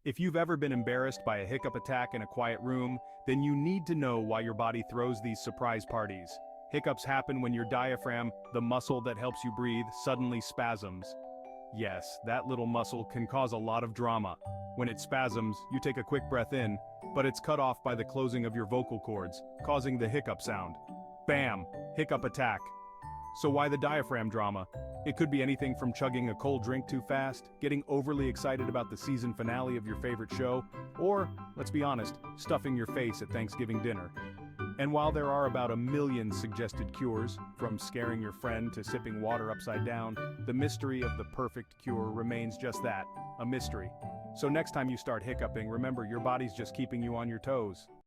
If you've ever been embarrassed by a hiccup attack in a quiet room, then you need to know why your body throws these surprise parties. Hiccups happen when your diaphragm, the muscle that helps you breathe, suddenly spasms. Yes, that little muscle can cause a lot of drama. When it spasms, you take a quick breath in, but it's cut off by the closing of your vocal cords, causing the hiccup sound. Bam! Hiccup attack. So why the diaphragm drama? It could be anything from chugging a cold drink too fast, getting overly excited about the season finale of your favorite show, or, let's be honest, stuffing your face at Thanksgiving dinner. And while there are about 1 million suggested cures, from scaring your friend to sipping water upside down, the mystery of the perfect cure remains just that, a mystery. So next time you start hiccuping, remember your body's just keeping you on your toes.